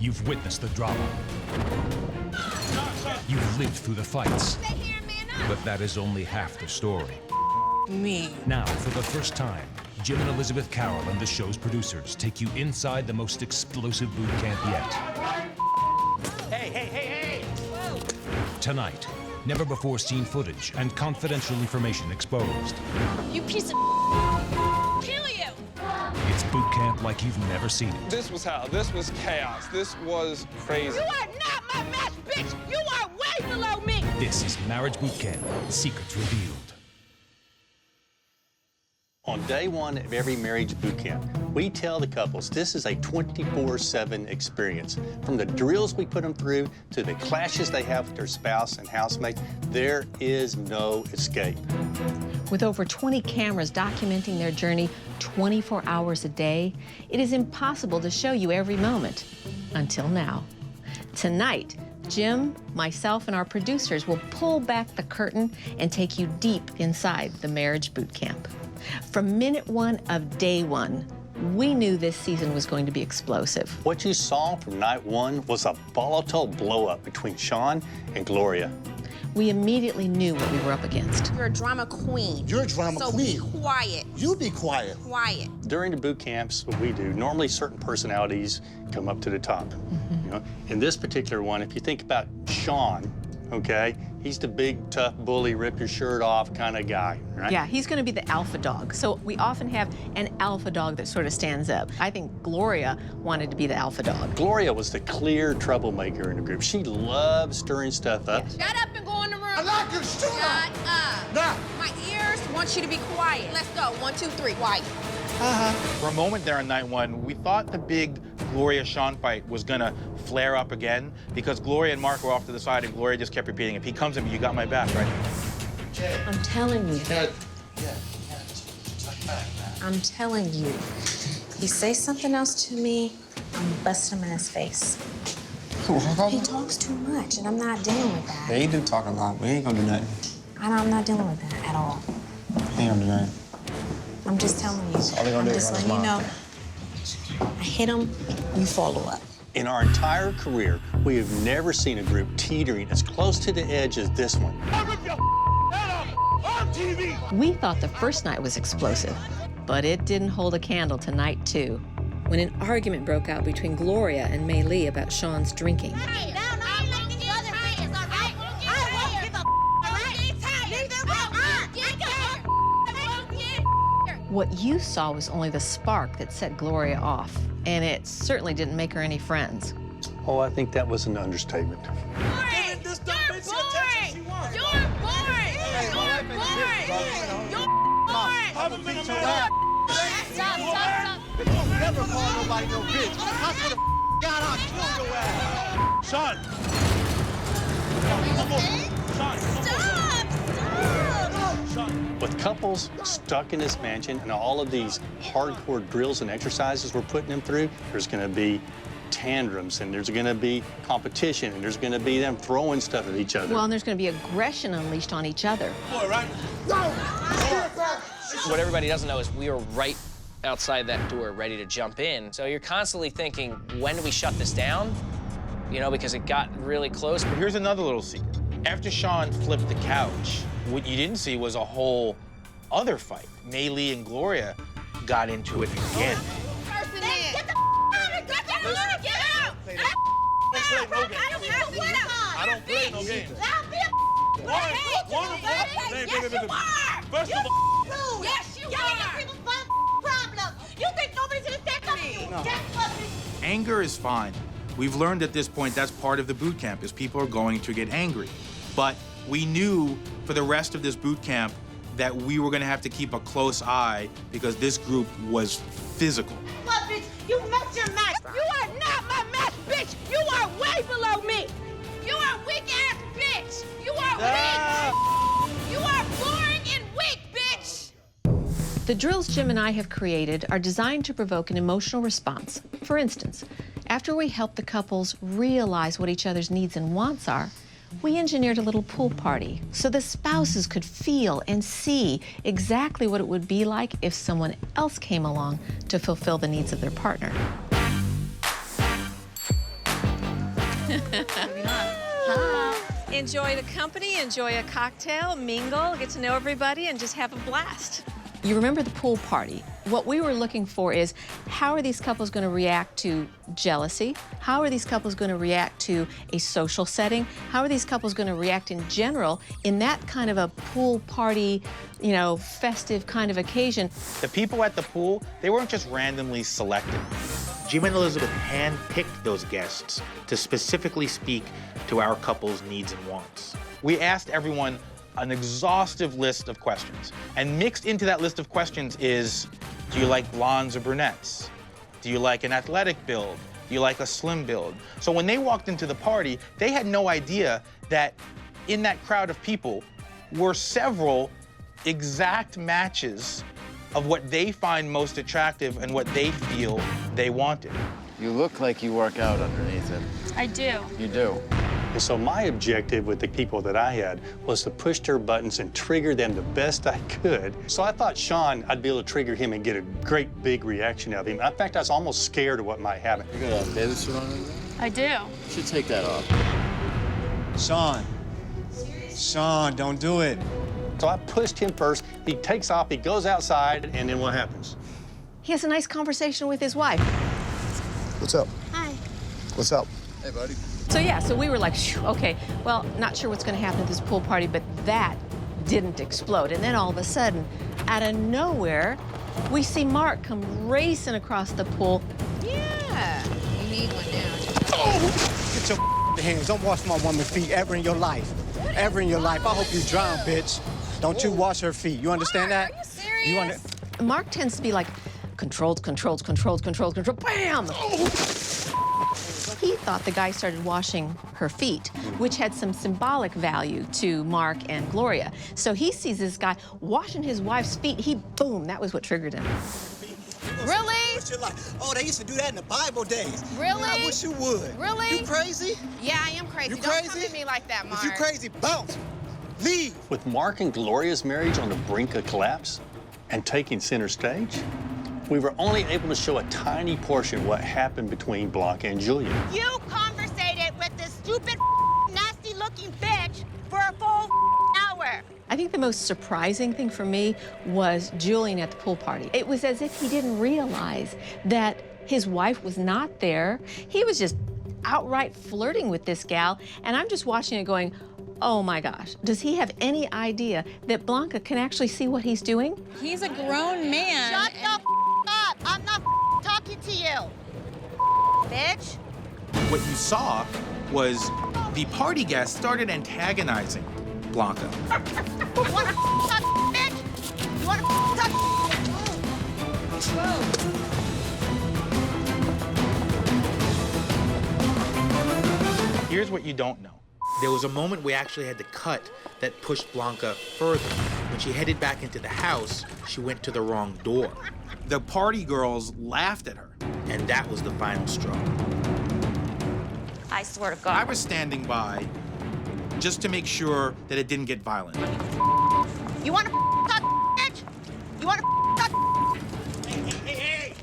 You've witnessed the drama. You've lived through the fights. But that is only half the story. Me. Now, for the first time, Jim and Elizabeth Carroll and the show's producers take you inside the most explosive boot camp yet. Hey! Whoa. Tonight, never-before-seen footage and confidential information exposed. You piece of kill you! It's boot camp like you've never seen it. This was hell. This was chaos. This was crazy. You are not my match, bitch! You are way below me! This is Marriage Boot Camp, Secrets Revealed. On day one of every marriage boot camp, we tell the couples this is a 24/7 experience. From the drills we put them through to the clashes they have with their spouse and housemates, there is no escape. With over 20 cameras documenting their journey 24 hours a day, it is impossible to show you every moment. Until now. Tonight, Jim, myself, and our producers will pull back the curtain and take you deep inside the marriage boot camp. From minute one of day one, we knew this season was going to be explosive. What you saw from night one was a volatile blow-up between Sean and Gloria. We immediately knew what we were up against. You're a drama queen. You're a drama queen. So be quiet. You be quiet. Quiet. During the boot camps, what we do, normally certain personalities come up to the top. You know? In this particular one, if you think about Sean, okay, he's the big, tough, bully, rip your shirt off kind of guy, right? Yeah, he's going to be the alpha dog. So we often have an alpha dog that sort of stands up. I think Gloria wanted to be the alpha dog. Gloria was the clear troublemaker in the group. She loved stirring stuff up. Yes. Shut up and go in the room. I'm not gonna shut Shut up. Nah. My ears want you to be quiet. Let's go. 1, 2, 3. Quiet. For a moment there on night one, we thought the big Gloria-Sean fight was gonna flare up again because Gloria and Mark were off to the side and Gloria just kept repeating, if he comes at me, you got my back, right? I'm telling you. Yeah. I'm telling you. He say something else to me, I'm busting him in his face. He talks too much, and I'm not dealing with that. Yeah, he do talk a lot. We ain't gonna do nothing. I'm not dealing with that at all. He ain't gonna do nothing. I'm just telling you. all they gonna I'm do just is letting run you his know. I hit him, you follow up. In our entire career, we have never seen a group teetering as close to the edge as this one. We thought the first night was explosive, but it didn't hold a candle to night two, when an argument broke out between Gloria and Mei Lee about Sean's drinking. What you saw was only the spark that set Gloria off, and it certainly didn't make her any friends. Oh, I think that was an understatement. Never call nobody no bitch. I swear to God, I'll kill your ass. Sean! With couples stuck in this mansion and all of these hardcore drills and exercises we're putting them through, there's going to be tantrums, and there's going to be competition, and there's going to be them throwing stuff at each other. Well, and there's going to be aggression unleashed on each other. Boy, right? What everybody doesn't know is we were right outside that door ready to jump in. So you're constantly thinking, when do we shut this down? You know, because it got really close. But here's another little secret. After Sean flipped the couch, what you didn't see was a whole other fight. Mei Lee and Gloria got into it again. Get the out! Get out! I don't play no games. Yes, you are! First of all, Yes, you are! Problem. You think nobody's gonna stand up to you? Anger is fine. We've learned at this point that's part of the boot camp, is people are going to get angry. But we knew for the rest of this boot camp that we were gonna have to keep a close eye because this group was physical. What, bitch? You met your match. You are not my match, bitch. You are way below me. You are weak-ass bitch. You are weak. You are boring and weak, bitch. The drills Jim and I have created are designed to provoke an emotional response. For instance, after we help the couples realize what each other's needs and wants are, we engineered a little pool party so the spouses could feel and see exactly what it would be like if someone else came along to fulfill the needs of their partner. Enjoy the company, enjoy a cocktail, mingle, get to know everybody, and just have a blast. You remember the pool party. What we were looking for is, how are these couples going to react to jealousy? How are these couples going to react to a social setting? How are these couples going to react in general in that kind of a pool party, you know, festive kind of occasion? The people at the pool, they weren't just randomly selected. Jim and Elizabeth handpicked those guests to specifically speak to our couple's needs and wants. We asked everyone an exhaustive list of questions. And mixed into that list of questions is, do you like blondes or brunettes? Do you like an athletic build? Do you like a slim build? So when they walked into the party, they had no idea that in that crowd of people were several exact matches of what they find most attractive and what they feel they wanted. You look like you work out underneath it. I do. You do. And so my objective with the people that I had was to push their buttons and trigger them the best I could. So I thought Sean, I'd be able to trigger him and get a great big reaction out of him. In fact, I was almost scared of what might happen. You got a bathing suit on? I do. You should take that off. Sean, don't do it. So I pushed him first. He takes off, he goes outside, and then what happens? He has a nice conversation with his wife. What's up? Hi. What's up? Hey, buddy. So yeah, so we were like, phew, okay, well, not sure what's going to happen at this pool party, but that didn't explode. And then all of a sudden, out of nowhere, we see Mark come racing across the pool. Yeah. You need one now. Oh! Get your hands. Don't wash my woman's feet ever in your life. Ever in your life. I hope you drown, bitch. Don't you wash her feet. You understand that? Are you serious? Mark tends to be like, controlled, bam! He thought the guy started washing her feet, which had some symbolic value to Mark and Gloria. So he sees this guy washing his wife's feet. Boom, that was what triggered him. Really? Oh, they used to do that in the Bible days. Really? I wish you would. Really? You crazy? Yeah, I am crazy. You Don't crazy? come at me like that, Mark. If you crazy, bounce. Leave. With Mark and Gloria's marriage on the brink of collapse and taking center stage, we were only able to show a tiny portion of what happened between Blanca and Julia. You conversated with this stupid, nasty-looking bitch for a full hour. I think the most surprising thing for me was Julian at the pool party. It was as if he didn't realize that his wife was not there. He was just outright flirting with this gal, and I'm just watching it going, oh my gosh, does he have any idea that Blanca can actually see what he's doing? He's a grown man. Shut the up. I'm not talking to you, bitch. What you saw was the party guests started antagonizing Blanca. You wanna talk, bitch? You wanna talk? Here's what you don't know. There was a moment we actually had to cut that pushed Blanca further. When she headed back into the house, she went to the wrong door. The party girls laughed at her, and that was the final straw. I swear to I God. was standing by just to make sure that it didn't get violent. You wanna talk, bitch? You wanna talk? Hey.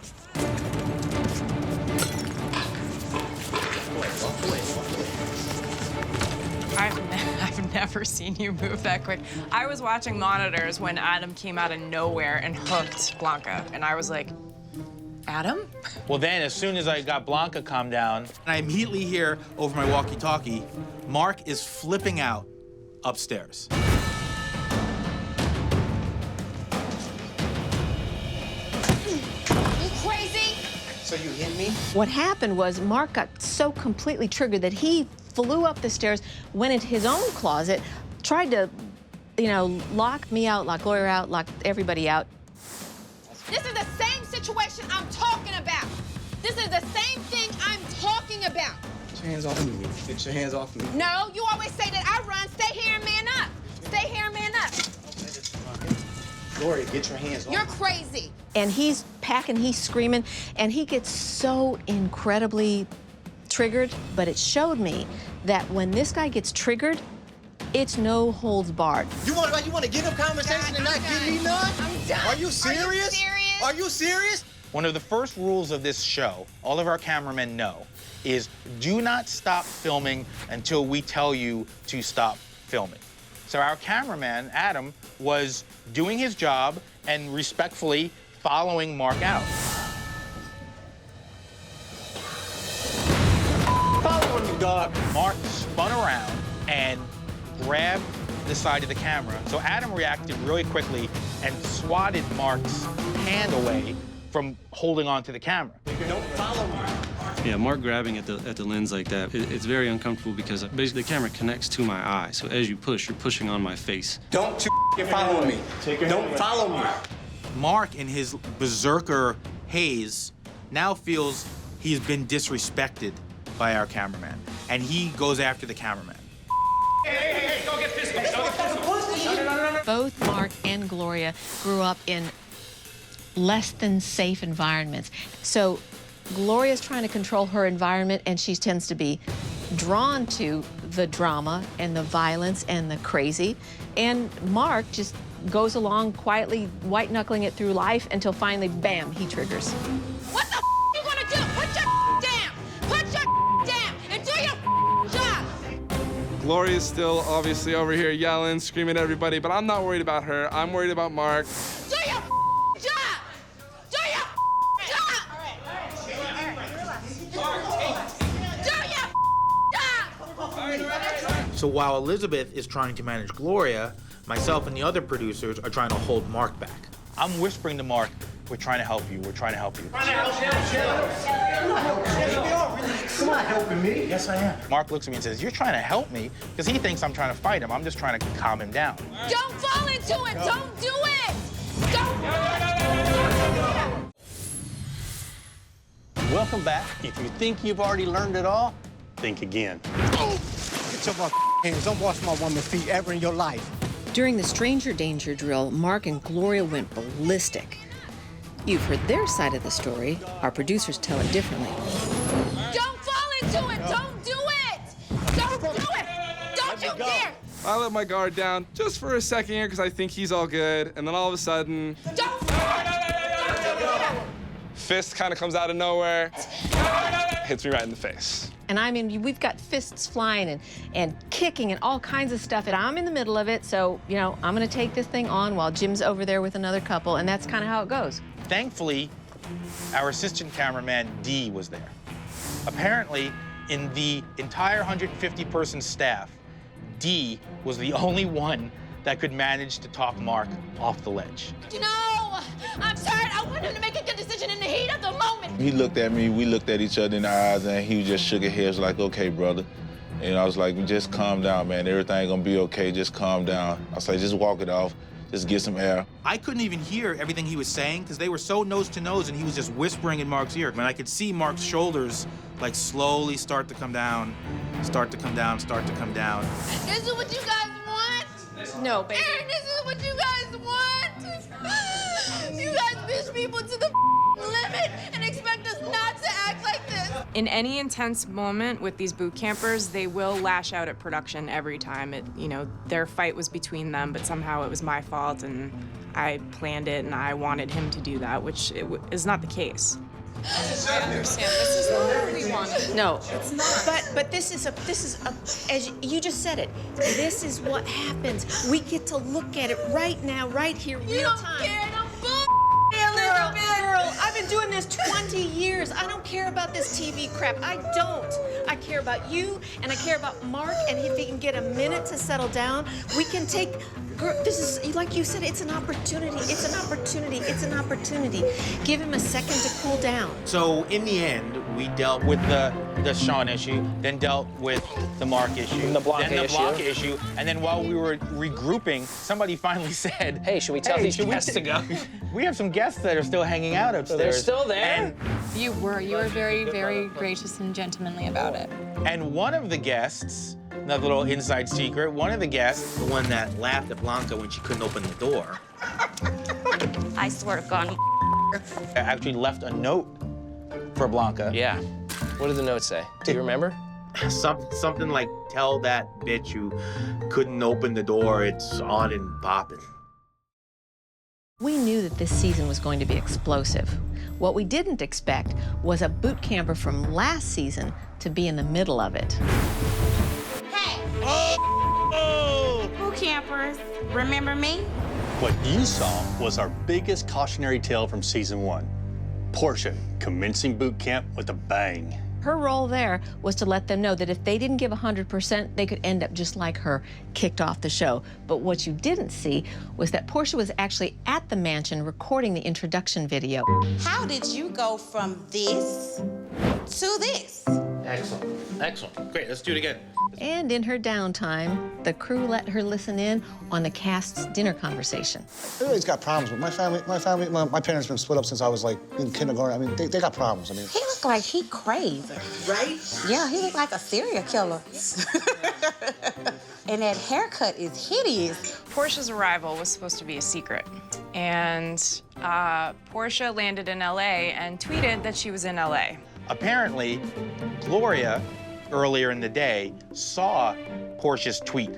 I've never seen you move that quick. I was watching monitors when Adam came out of nowhere and hooked Blanca, and I was like, Adam? Well, then, as soon as I got Blanca calmed down, I immediately hear over my walkie-talkie, Mark is flipping out upstairs. You crazy? So you hit me? What happened was Mark got so completely triggered that he flew up the stairs, went into his own closet, tried to, lock me out, lock Gloria out, lock everybody out. This is the same situation I'm talking about. This is the same thing I'm talking about. Get your hands off me. Get your hands off me. No, you always say that I run. Stay here and man up. Stay here and man up. Gloria, get your hands off. You're crazy. And he's packing, he's screaming, and he gets so incredibly triggered, but it showed me that when this guy gets triggered, it's no holds barred. You want to get up conversation and not give me none? I'm done. Are you serious? Are you serious? Are you serious? One of the first rules of this show, all of our cameramen know, is do not stop filming until we tell you to stop filming. So our cameraman, Adam, was doing his job and respectfully following Mark out. Follow me, dog. Mark spun around and grabbed the side of the camera. So Adam reacted really quickly and swatted Mark's hand away from holding on to the camera. Don't follow me. Yeah, Mark grabbing at the lens like that, it's very uncomfortable because basically the camera connects to my eye. So as you push, you're pushing on my face. Don't you follow me. Don't follow me. Mark, in his berserker haze, now feels he's been disrespected by our cameraman, and he goes after the cameraman. Hey, go get this one. Both Mark and Gloria grew up in less than safe environments. So Gloria's trying to control her environment, and she tends to be drawn to the drama and the violence and the crazy. And Mark just goes along quietly, white-knuckling it through life until finally, bam, he triggers. What the you gonna do? Put your down! Put your down and do your job! Gloria's still obviously over here yelling, screaming at everybody, but I'm not worried about her. I'm worried about Mark. Do your job! Do your job! Do your job! So while Elizabeth is trying to manage Gloria, myself and the other producers are trying to hold Mark back. I'm whispering to Mark, we're trying to help you, we're trying to help you. Come on, helping me. Yes, I am. Mark looks at me and says, you're trying to help me? Because he thinks I'm trying to fight him. I'm just trying to calm him down. Don't fall into it! Don't do it! Don't Welcome back. If you think you've already learned it all, think again. Get your hands. Don't wash my woman's feet ever in your life. During the stranger danger drill, Mark and Gloria went ballistic. You've heard their side of the story. Our producers tell it differently. Don't fall into it! Don't do it! Don't do it! Don't you dare! I let my guard down just for a second here because I think he's all good, and then all of a sudden, Don't! fist kind of comes out of nowhere, hits me right in the face. And I mean, we've got fists flying and kicking and all kinds of stuff, and I'm in the middle of it, so, you know, I'm gonna take this thing on while Jim's over there with another couple, and that's kind of how it goes. Thankfully, our assistant cameraman, Dee, was there. Apparently, in the entire 150-person staff, Dee was the only one that could manage to talk Mark off the ledge. You know, I'm sorry. I wanted him to make a good decision in the heat of the moment. He looked at me, we looked at each other in the eyes, and he just shook his head, was like, okay, brother. And I was like, just calm down, man. Everything gonna be okay, just calm down. I was like, just walk it off, just get some air. I couldn't even hear everything he was saying because they were so nose to nose and he was just whispering in Mark's ear. And I could see Mark's shoulders like slowly start to come down, start to come down, start to come down. This is what you guys want? No, baby. Aaron, this is what you guys want? You guys push people to the limit and expect us not to act like this. In any intense moment with these boot campers, they will lash out at production every time. You know, their fight was between them, but somehow it was my fault, and I planned it, and I wanted him to do that, which is not the case. I understand. This is not what we wanted. No, It's not. but this is as you just said it. This is what happens. We get to look at it right now, right here, You real don't time. care. Don't Girl, I've been doing this 20 years. I don't care about this TV crap. I don't. I care about you, and I care about Mark, and if he can get a minute to settle down, we can take... Girl, this is, like you said, it's an opportunity. It's an opportunity. It's an opportunity. Give him a second to cool down. So in the end, we dealt with the Sean issue, then dealt with the Mark issue, And the Blanca then the issue. Blanca issue, and then while we were regrouping, somebody finally said, Hey, should we tell these guests to go? We have some guests that are still hanging out upstairs. They're still there? And You were very, very gracious and gentlemanly about it. And one of the guests, another little inside secret, one of the guests, the one that laughed at Blanca when she couldn't open the door, I swear to God. actually left a note for Blanca. Yeah. What did the note say? Do you remember? Something like, tell that bitch who couldn't open the door it's on and popping. We knew that this season was going to be explosive. What we didn't expect was a boot camper from last season to be in the middle of it. Boot campers, remember me? What you saw was our biggest cautionary tale from season 1. Portia commencing boot camp with a bang. Her role there was to let them know that if they didn't give 100%, they could end up just like her, kicked off the show. But what you didn't see was that Portia was actually at the mansion recording the introduction video. How did you go from this to this? Excellent. Excellent. Great. Let's do it again. And in her downtime, the crew let her listen in on the cast's dinner conversation. Everybody's got problems with my family. My parents been split up since I was like in kindergarten. I mean, they got problems. I mean, He looked like he crazy. Right? Yeah, he looked like a serial killer. And that haircut is hideous. Portia's arrival was supposed to be a secret. And Portia landed in LA and tweeted that she was in LA. Apparently, Gloria, earlier in the day, saw Portia's tweet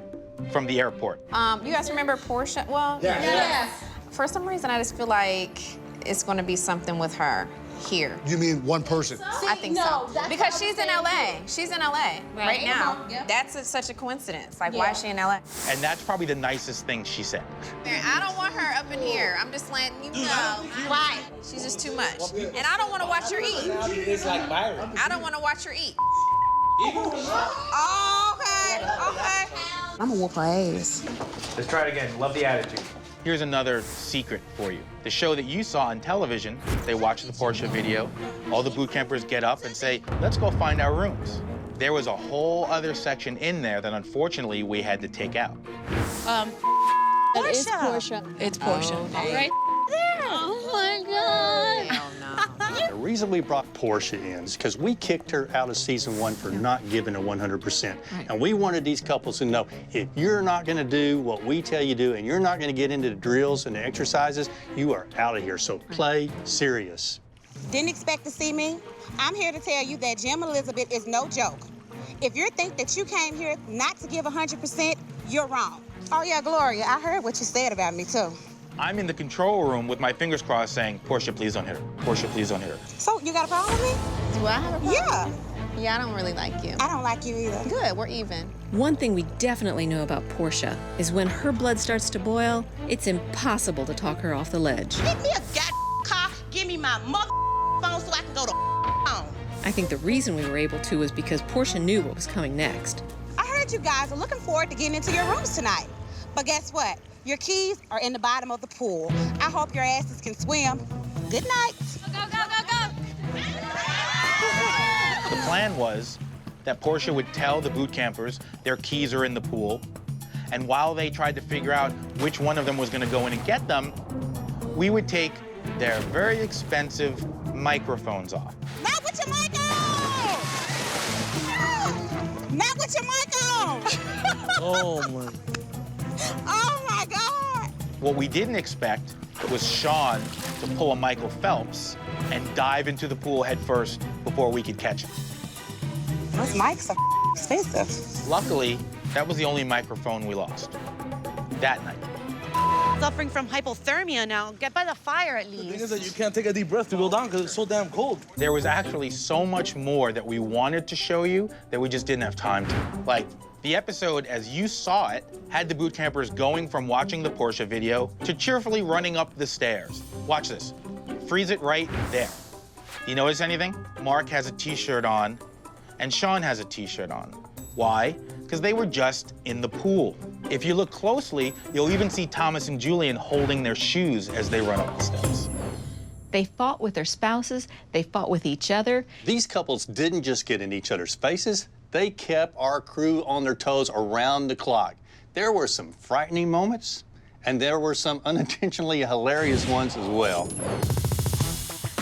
from the airport. You guys remember Portia? Well, Yes. For some reason, I just feel like it's going to be something with her here. you mean one person? I think so. Because she's in LA. She's in LA right now. Yep. That's such a coincidence. Like, why is she in LA? And that's probably the nicest thing she said. I don't want her up in here. I'm just letting you know. Why? She's just too much. And I don't want to watch her eat. It's like Byron. I don't want to watch her eat. Okay. I'm gonna whoop her ass. Let's try it again. Love the attitude. Here's another secret for you. The show that you saw on television, they watch the Portia video. All the boot campers get up and say, let's go find our rooms. There was a whole other section in there that unfortunately we had to take out. It's Portia. It's Portia. Right there. Oh my God. The reason we brought Portia in is because we kicked her out of season 1 for not giving her 100%. And we wanted these couples to know, if you're not gonna do what we tell you to do and you're not gonna get into the drills and the exercises, you are out of here, so play serious. Didn't expect to see me? I'm here to tell you that Jim Elizabeth is no joke. If you think that you came here not to give 100%, you're wrong. Oh yeah, Gloria, I heard what you said about me too. I'm in the control room with my fingers crossed saying, Portia, please don't hit her. Portia, please don't hit her. So, you got a problem with me? Do I have a problem? Yeah. Yeah, I don't really like you. I don't like you either. Good, we're even. One thing we definitely know about Portia is when her blood starts to boil, it's impossible to talk her off the ledge. Get me a car, give me my phone so I can go to home. I think the reason we were able to was because Portia knew what was coming next. I heard you guys are looking forward to getting into your rooms tonight. But guess what? Your keys are in the bottom of the pool. I hope your asses can swim. Good night. Go. The plan was that Portia would tell the boot campers their keys are in the pool, and while they tried to figure out which one of them was gonna go in and get them, we would take their very expensive microphones off. Not with your mic on! Not with your mic on! Oh, my. Oh, my God! What we didn't expect was Sean to pull a Michael Phelps and dive into the pool head first before we could catch him. Those mics are expensive. Luckily, that was the only microphone we lost that night. Suffering from hypothermia now. Get by the fire at least. The thing is that you can't take a deep breath to go down because it's so damn cold. There was actually so much more that we wanted to show you that we just didn't have time to. Like, the episode, as you saw it, had the boot campers going from watching the Portia video to cheerfully running up the stairs. Watch this. Freeze it right there. You notice anything? Mark has a t-shirt on, and Sean has a t-shirt on. Why? Because they were just in the pool. If you look closely, you'll even see Thomas and Julian holding their shoes as they run up the steps. They fought with their spouses, they fought with each other. These couples didn't just get in each other's faces, they kept our crew on their toes around the clock. There were some frightening moments, and there were some unintentionally hilarious ones as well.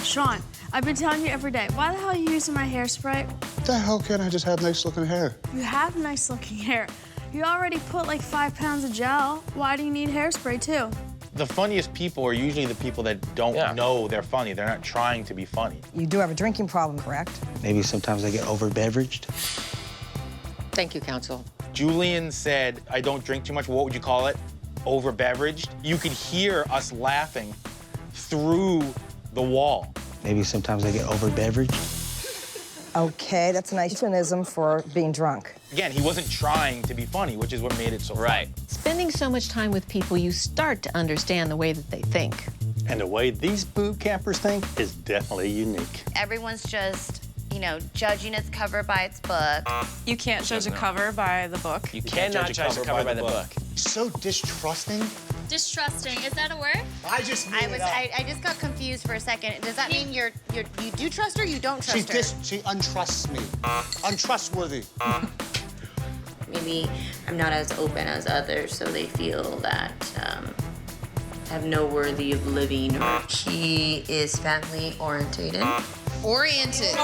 Sean, I've been telling you every day, why the hell are you using my hairspray? The hell can I just have nice looking hair? You have nice looking hair. You already put like 5 pounds of gel. Why do you need hairspray too? The funniest people are usually the people that don't know they're funny. They're not trying to be funny. You do have a drinking problem, correct? Maybe sometimes I get over-beveraged. Thank you, counsel. Julian said, I don't drink too much. What would you call it? over-beveraged, you could hear us laughing through the wall. Maybe sometimes I get over-beveraged. Okay, that's a nice euphemism for being drunk. Again, he wasn't trying to be funny, which is what made it so fun. Spending so much time with people, you start to understand the way that they think. And the way these boot campers think is definitely unique. Everyone's just, you know, judging its cover by its book. You can't judge a cover by the book. You cannot judge a cover by the book. So distrusting. Distrusting, is that a word? I just made it up. I just got confused for a second. Does that mean you do trust her or you don't trust her? She untrusts me. Untrustworthy. Maybe I'm not as open as others, so they feel that I have no worthy of living. He is family orientated. Oriented.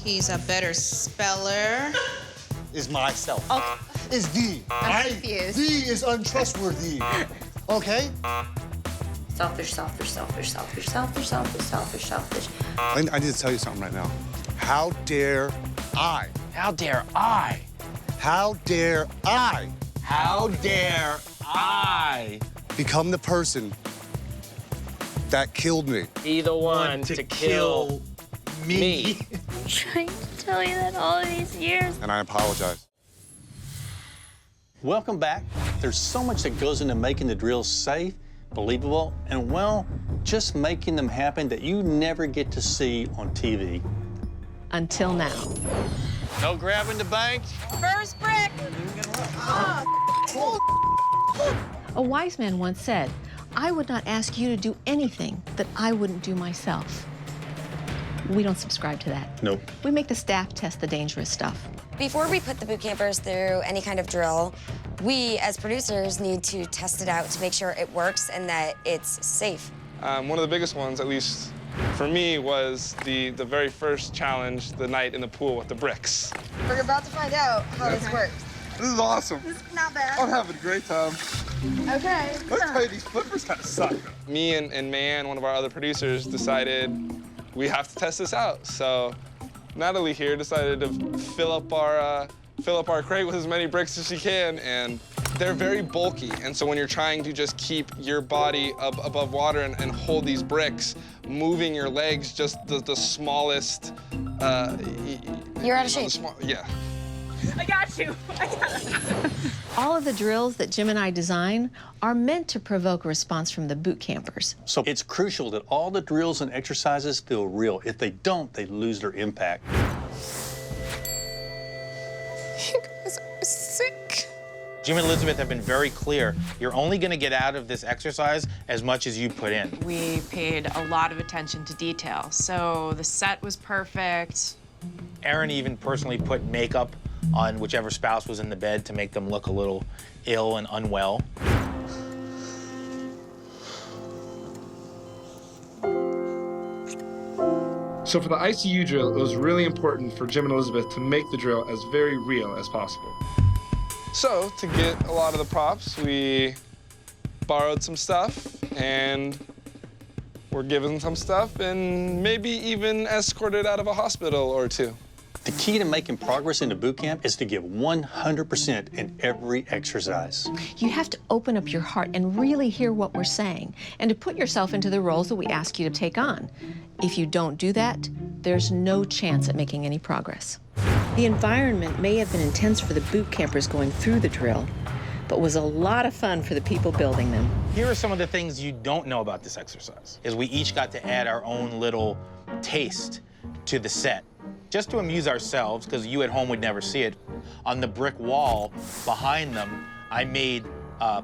He's a better speller. Is myself. Oh. Is thee. I'm confused. Thee is untrustworthy. Okay? Selfish, selfish, selfish, selfish, selfish, selfish, selfish, selfish. I need to tell you something right now. How dare I? How dare I? How dare I? How dare I? Become the person that killed me. Be the one to kill me. I'm trying to tell you that all of these years. And I apologize. Welcome back. There's so much that goes into making the drills safe, believable, and, well, just making them happen that you never get to see on TV. Until now. No grabbing the bank. First brick. A wise man once said, I would not ask you to do anything that I wouldn't do myself. We don't subscribe to that. Nope. We make the staff test the dangerous stuff. Before we put the boot campers through any kind of drill, we as producers need to test it out to make sure it works and that it's safe. One of the biggest ones, at least for me, was the very first challenge, the night in the pool with the bricks. We're about to find out how this works. This is awesome. This is not bad. I'm having a great time. Okay. Let me tell you, these flippers kind of suck. Me and Mayan, one of our other producers, decided we have to test this out. So Natalie here decided to fill up our crate with as many bricks as she can, and they're very bulky. And so when you're trying to just keep your body above water and hold these bricks, moving your legs just the smallest. You're out of shape. Yeah. I got you. I got it. All of the drills that Jim and I design are meant to provoke a response from the boot campers. So it's crucial that all the drills and exercises feel real. If they don't, they lose their impact. You guys are sick. Jim and Elizabeth have been very clear. You're only going to get out of this exercise as much as you put in. We paid a lot of attention to detail, so the set was perfect. Aaron even personally put makeup on whichever spouse was in the bed to make them look a little ill and unwell. So for the ICU drill, it was really important for Jim and Elizabeth to make the drill as very real as possible. So to get a lot of the props, we borrowed some stuff and were given some stuff and maybe even escorted out of a hospital or two. The key to making progress in the boot camp is to give 100% in every exercise. You have to open up your heart and really hear what we're saying, and to put yourself into the roles that we ask you to take on. If you don't do that, there's no chance at making any progress. The environment may have been intense for the boot campers going through the drill, but was a lot of fun for the people building them. Here are some of the things you don't know about this exercise, is we each got to add our own little taste to the set, just to amuse ourselves, because you at home would never see it. On the brick wall behind them, I made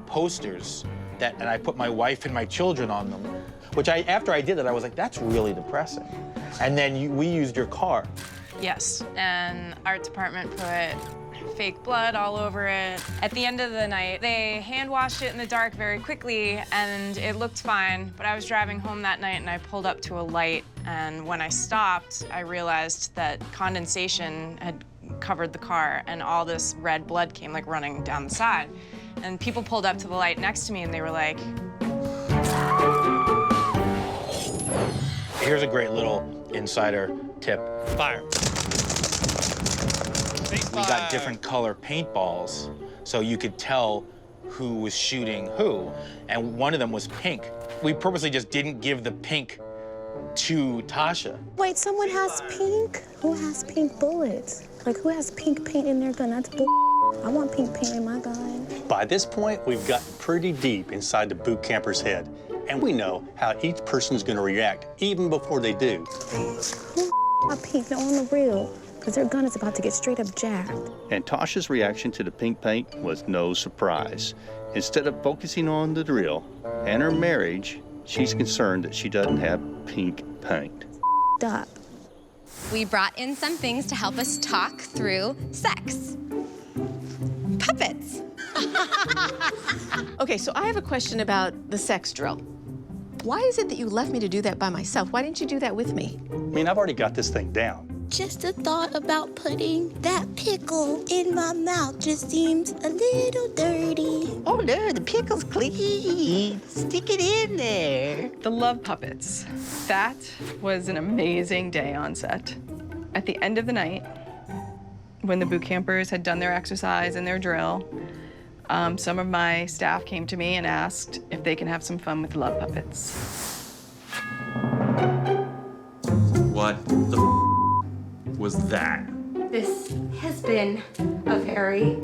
posters and I put my wife and my children on them, which after I did it, I was like, that's really depressing. And then we used your car. Yes, and art department put fake blood all over it. At the end of the night, they hand washed it in the dark very quickly, and it looked fine, but I was driving home that night and I pulled up to a light, and when I stopped, I realized that condensation had covered the car and all this red blood came like running down the side. And people pulled up to the light next to me and they were like, Here's a great little insider tip. Fire. We got different color paintballs so you could tell who was shooting who, and one of them was pink. We purposely just didn't give the pink to Tasha. Wait, someone has pink? Who has pink bullets? Like, who has pink paint in their gun? That's bull. I want pink paint in my gun. By this point, we've gotten pretty deep inside the boot camper's head, and we know how each person's gonna react, even before they do. Who got pink? No, on the real, because their gun is about to get straight up jacked. And Tasha's reaction to the pink paint was no surprise. Instead of focusing on the drill and her marriage, she's concerned that she doesn't have pink paint. Stop. We brought in some things to help us talk through sex. Puppets. Okay, so I have a question about the sex drill. Why is it that you left me to do that by myself? Why didn't you do that with me? I mean, I've already got this thing down. Just a thought about putting that pickle in my mouth just seems a little dirty. Oh, no, the pickle's clean. Stick it in there. The love puppets. That was an amazing day on set. At the end of the night, when the boot campers had done their exercise and their drill, some of my staff came to me and asked if they can have some fun with the love puppets. What the was that? This has been a very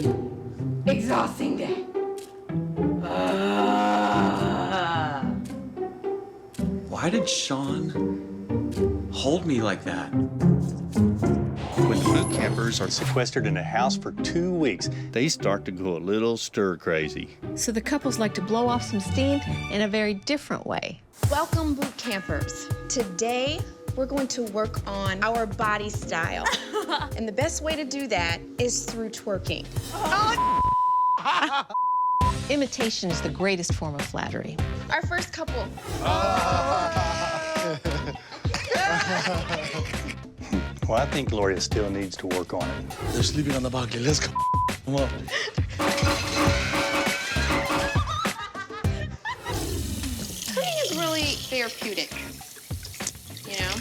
exhausting day. Why did Sean hold me like that? When the boot campers are sequestered in a house for 2 weeks, they start to go a little stir-crazy. So the couples like to blow off some steam in a very different way. Welcome, boot campers. Today, we're going to work on our body style. And the best way to do that is through twerking. Imitation is the greatest form of flattery. Our first couple. Well, I think Gloria still needs to work on it. They're sleeping on the balcony. Let's go. Come on. Cooking is really therapeutic. You know,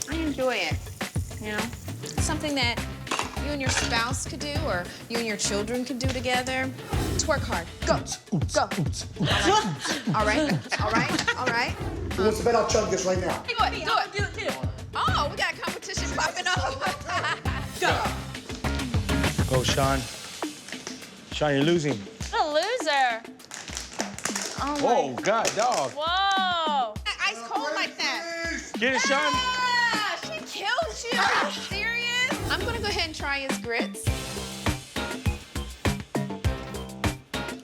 I enjoy it. You know, it's something that you and your spouse could do, or you and your children could do together. Twerk hard. Go. Go. All right. All right. All right. Who wants to bet I'll chug this right now? Do it. Do it. Do it. Oh, we got a competition popping up. Go. Go, Sean. Sean, you're losing. A loser. Oh Whoa, God, dog. Whoa. Ice cold like that. Get it, Sean. Ah, she killed you. Are you serious? I'm gonna go ahead and try his grits.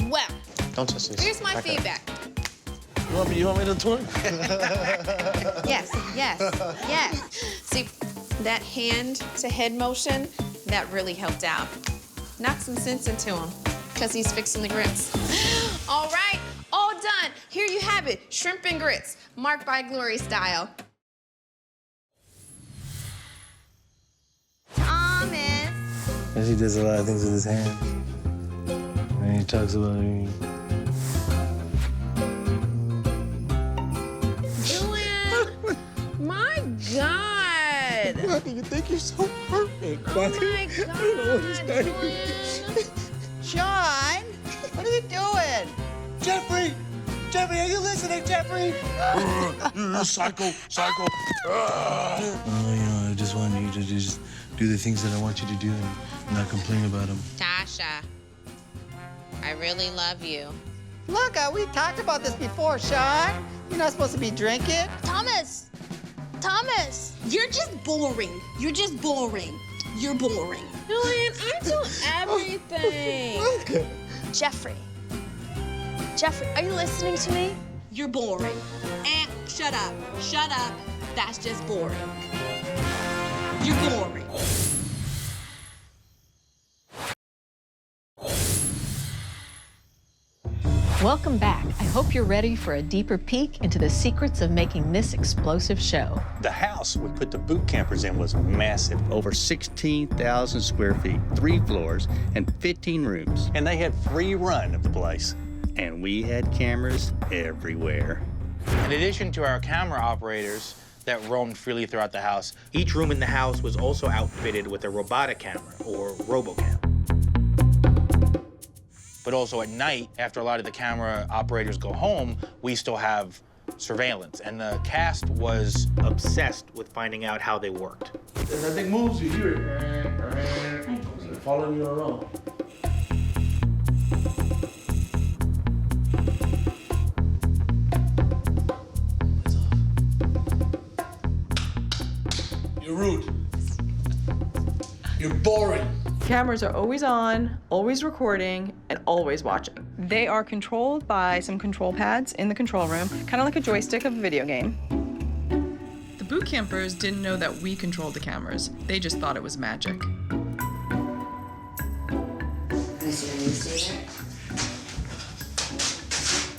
Well, Don't touch this. here's my Back up. feedback. You want me to twerk? Yes. See, that hand to head motion, that really helped out. Knock some sense into him, because he's fixing the grits. All right, all done. Here you have it, shrimp and grits, marked by Glory style. Thomas. He does a lot of things with his hands. And he talks about me. Julian, my God. Rocky, you think you're so perfect. Oh my God, Julian. Sean, what are you doing? Jeffrey! Jeffrey, are you listening, Jeffrey? Psycho. I just want you to just do the things that I want you to do and not complain about them. Tasha, I really love you. Look, we talked about this before, Sean. You're not supposed to be drinking. Thomas! Thomas! You're just boring. You're just boring. You're boring. Julian, I do everything. Jeffrey, are you listening to me? You're boring. Shut up. Shut up. That's just boring. You're boring. Welcome back. I hope you're ready for a deeper peek into the secrets of making this explosive show. The house we put the boot campers in was massive, over 16,000 square feet, 3 floors, and 15 rooms. And they had free run of the place. And we had cameras everywhere. In addition to our camera operators that roamed freely throughout the house, each room in the house was also outfitted with a robotic camera, or RoboCam. but also at night, after a lot of the camera operators go home, we still have surveillance. And the cast was obsessed with finding out how they worked. If that thing moves, you hear it. It's following you around. You're rude. You're boring. Cameras are always on, always recording, and always watching. They are controlled by some control pads in the control room, kind of like a joystick of a video game. The boot campers didn't know that we controlled the cameras. They just thought it was magic.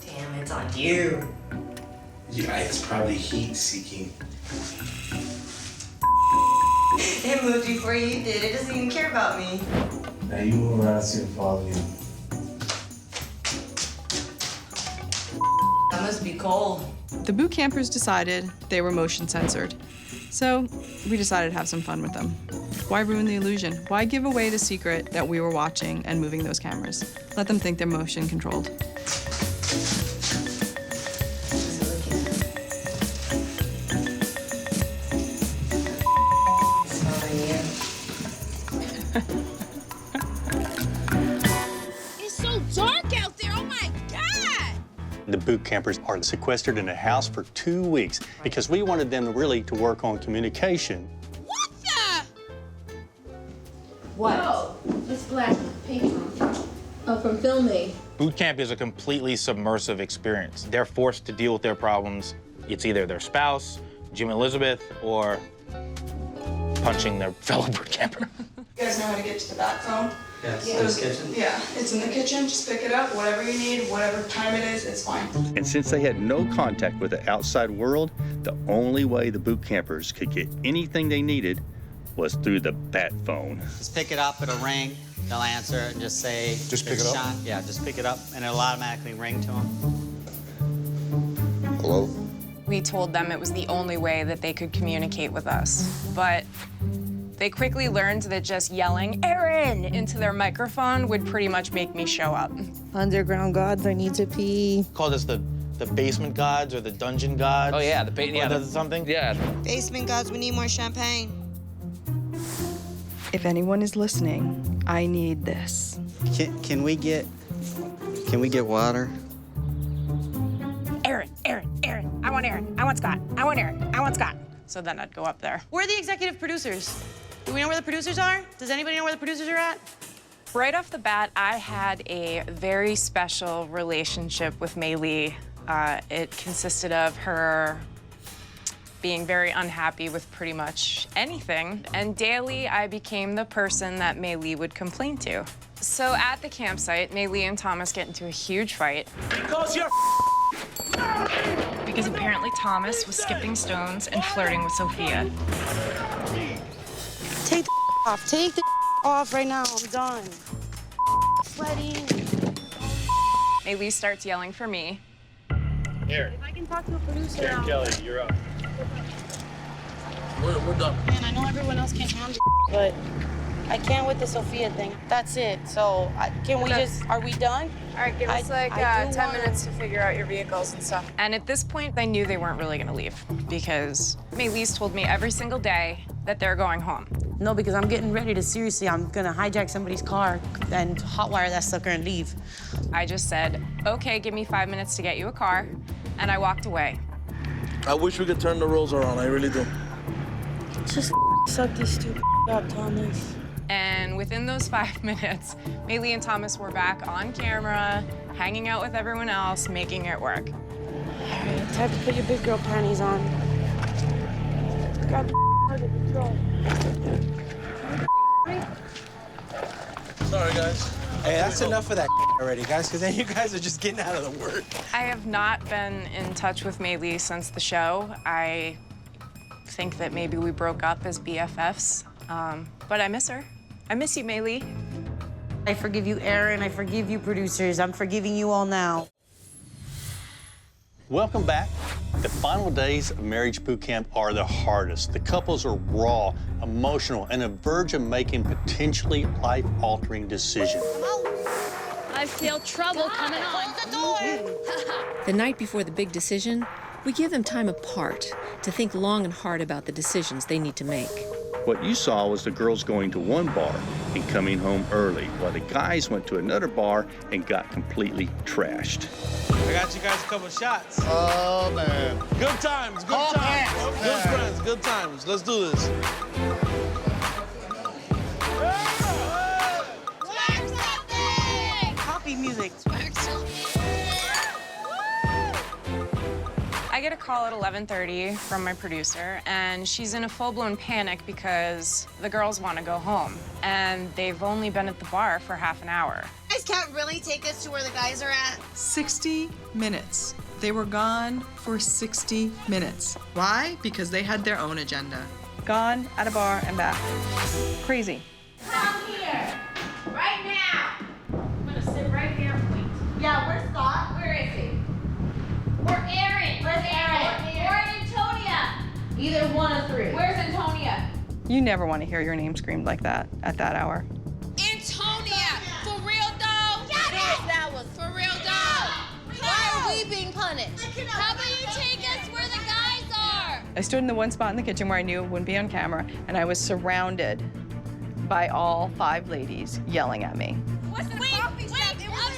Damn, it's on you. Yeah, it's probably heat-seeking. It moved before you did. It doesn't even care about me. Now you move around, see it follow you. That must be cold. The boot campers decided they were motion censored. So we decided to have some fun with them. Why ruin the illusion? Why give away the secret that we were watching and moving those cameras? Let them think they're motion controlled. It's so dark out there. Oh my God! The boot campers are sequestered in a house for 2 weeks because we wanted them really to work on communication. What the? What? No, this black paper. Oh, from filming. Boot camp is a completely submersive experience. They're forced to deal with their problems. It's either their spouse, Jim and Elizabeth, or punching their fellow boot camper. You guys know how to get to the back phone? Yes, Yeah. in the kitchen. Yeah, it's in the kitchen. Just pick it up, whatever you need, whatever time it is, it's fine. And since they had no contact with the outside world, the only way the boot campers could get anything they needed was through the bat phone. Just pick it up, it'll ring. They'll answer it and just say, Just pick "It's it up? Sean." Yeah, just pick it up and it'll automatically ring to them. Hello? We told them it was the only way that they could communicate with us. But they quickly learned that just yelling, "Aaron!" into their microphone would pretty much make me show up. Underground gods, I need to pee. Called us the basement gods or the dungeon gods. Oh yeah, something. Yeah. Basement gods, we need more champagne. If anyone is listening, I need this. Can we get water? Aaron, Aaron, Aaron, I want Aaron, I want Scott, I want Aaron, I want Scott. So then I'd go up there. Where are the executive producers? Do we know where the producers are? Does anybody know where the producers are at? Right off the bat, I had a very special relationship with Mei Lee. It consisted of her being very unhappy with pretty much anything. And daily, I became the person that Mei Lee would complain to. So at the campsite, Mei Lee and Thomas get into a huge fight. Because you're Because apparently Thomas was skipping stones and flirting with Sophia. Take the off. Take the off right now. I'm done. Sweating. Mei Lee starts yelling for me. Here. If I can talk to a producer now. Kelly, you're up. We're done. Man, I know everyone else can't handle it, but I can't with the Sophia thing. That's it. So can we just, are we done? All right, give us I do 10 wanna- minutes to figure out your vehicles and stuff. And at this point, I knew they weren't really gonna leave because Mei Lee's told me every single day that they're going home. No, because I'm getting ready to, seriously, I'm gonna hijack somebody's car and hotwire that sucker and leave. I just said, okay, give me 5 minutes to get you a car, and I walked away. I wish we could turn the roles around. I really do. Just suck this stupid up, Thomas. And within those 5 minutes, Mei Lee and Thomas were back on camera, hanging out with everyone else, making it work. All right, time to put your big girl panties on. Grab the under control. Sorry, guys. Hey, that's enough of that already, guys, because then you guys are just getting out of the work. I have not been in touch with Mei Lee since the show. I think that maybe we broke up as BFFs, but I miss her. I miss you, Mei Lee. I forgive you, Aaron. I forgive you, producers. I'm forgiving you all now. Welcome back. The final days of marriage boot camp are the hardest. The couples are raw, emotional, and on the verge of making potentially life-altering decisions. I feel trouble coming on. Close the door. The night before the big decision, we give them time apart to think long and hard about the decisions they need to make. What you saw was the girls going to one bar and coming home early, while the guys went to another bar and got completely trashed. I got you guys a couple shots. Oh, man. Good times, good times. Good friends, good times. Let's do this. Coffee music. I get a call at 11:30 from my producer, and she's in a full-blown panic because the girls want to go home, and they've only been at the bar for half an hour. You guys can't really take us to where the guys are at. 60 minutes. They were gone for 60 minutes. Why? Because they had their own agenda. Gone, at a bar, and back. Crazy. Come here, right now. I'm gonna sit right here and wait. Yeah, where's Scott? Where is he? Or Aaron. Where's Aaron? Or Antonia. Either one of three. Where's Antonia? You never want to hear your name screamed like that at that hour. Antonia! For real though? Yes, that was For real though? Why are we being punished? How about you take us where the guys are? I stood in the one spot in the kitchen where I knew it wouldn't be on camera, and I was surrounded by all 5 ladies yelling at me. What's the coffee shop? It was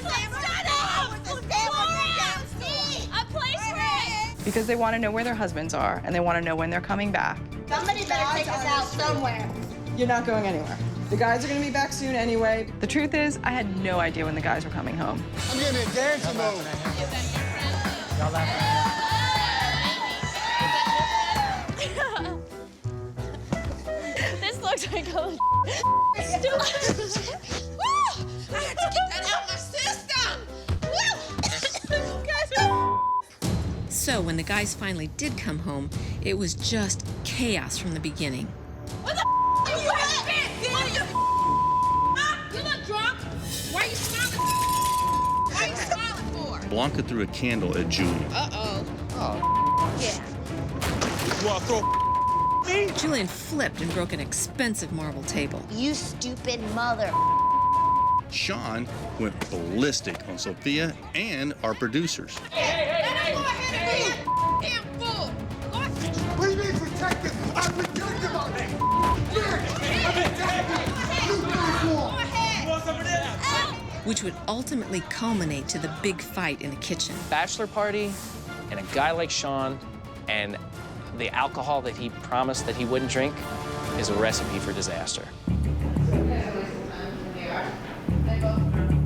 a place where Because they want to know where their husbands are, and they want to know when they're coming back. Somebody better take us out somewhere. You're not going anywhere. The guys are going to be back soon anyway. The truth is, I had no idea when the guys were coming home. I'm getting in dancing mode. This looks like a stupid. Woo! I had to get that out of my system. So when the guys finally did come home, it was just chaos from the beginning. What the are you at? What are you? Huh? You look drunk. Why are you smiling? What are you smiling for? Blanca threw a candle at Julian. Uh-oh. Oh, yeah. You want to throw Julian flipped and broke an expensive marble table. You stupid mother. Sean went ballistic on Sophia and our producers. Hey, go ahead and be a damn fool. What do you mean protected? I'm protected about it. Which would ultimately culminate to the big fight in the kitchen. Bachelor party and a guy like Sean and the alcohol that he promised that he wouldn't drink is a recipe for disaster.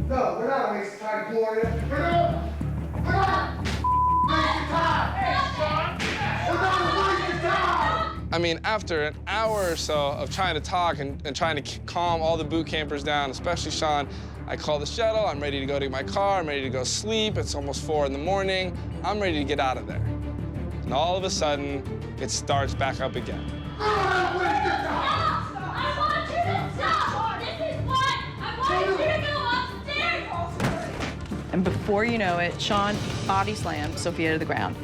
No, we're not wasting time, Gloria. We're not wasting time. Hey, Sean. We're not wasting time. I mean, after an hour or so of trying to talk and trying to calm all the boot campers down, especially Sean, I call the shuttle. I'm ready to go to my car. I'm ready to go sleep. It's almost 4 in the morning. I'm ready to get out of there. And all of a sudden, it starts back up again. I want you to stop. This is what I want you to go upstairs. And before you know it, Sean body slammed Sophia to the ground.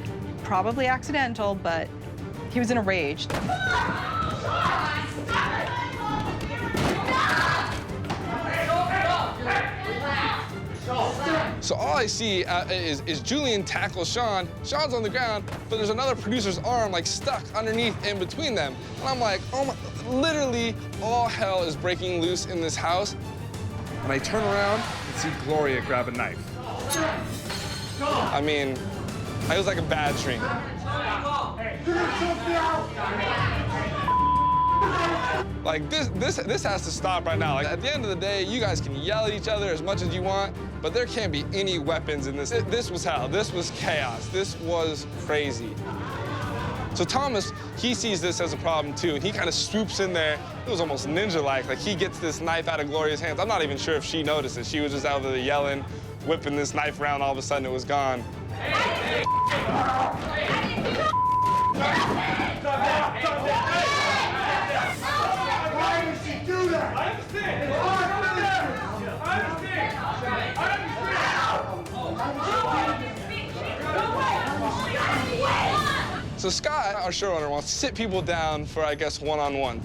Probably accidental, but he was in a rage. So all I see is Julian tackle Sean. Sean's on the ground, but there's another producer's arm like stuck underneath in between them. And I'm like, oh my, literally all hell is breaking loose in this house. And I turn around and see Gloria grab a knife. I mean, it was like a bad dream. Like this has to stop right now. Like at the end of the day, you guys can yell at each other as much as you want, but there can't be any weapons in this. This was hell. This was chaos. This was crazy. So Thomas, he sees this as a problem too, and he kind of swoops in there. It was almost ninja-like. Like he gets this knife out of Gloria's hands. I'm not even sure if she noticed it. She was just out there yelling, whipping this knife around. All of a sudden, it was gone. Why did she do that? I understand. So Scott, our showrunner, wants to sit people down for, I guess, one-on-one.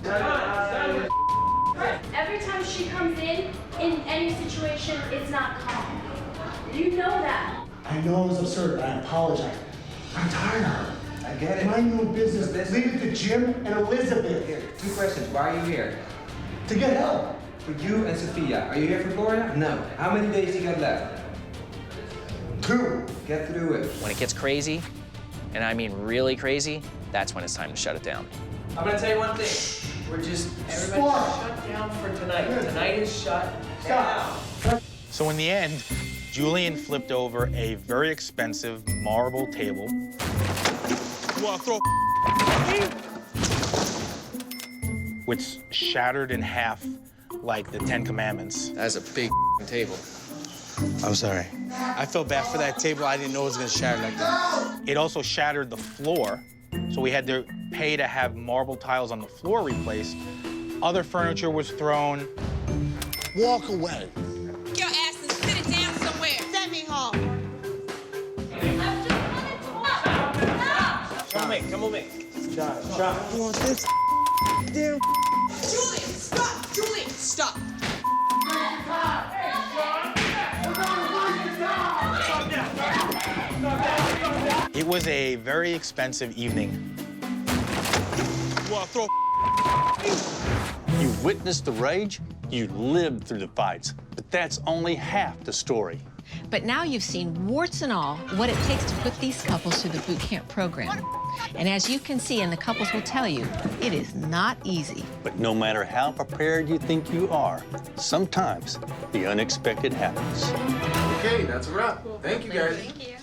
Every time she comes in any situation, it's not calm. You know that. I know it was absurd, but I apologize. I'm tired of her. I get it. Mind your own business. Leave it to Jim and Elizabeth. Here, 2 questions. Why are you here? To get help. For you and Sophia. Are you here for Gloria? No. How many days you got left? 2. Get through it. When it gets crazy, and I mean really crazy, that's when it's time to shut it down. I'm gonna tell you one thing. We're just, everybody shut down for tonight. Tonight is shut down. So in the end, Julian flipped over a very expensive marble table. Which shattered in half like the 10 Commandments. That's a big table. I'm sorry. I felt bad for that table. I didn't know it was gonna shatter like that. It also shattered the floor, so we had to pay to have marble tiles on the floor replaced. Other furniture was thrown. Walk away. Get your ass and sit it down somewhere. Send me home. Come with me, come with me. Shot. You want this? Damn. Julian, stop! Julian, stop! It was a very expensive evening. You witnessed the rage, you lived through the fights. But that's only half the story. But now you've seen, warts and all, what it takes to put these couples through the boot camp program. And as you can see, and the couples will tell you, it is not easy. But no matter how prepared you think you are, sometimes the unexpected happens. Okay, that's a wrap. Thank you, guys. Thank you.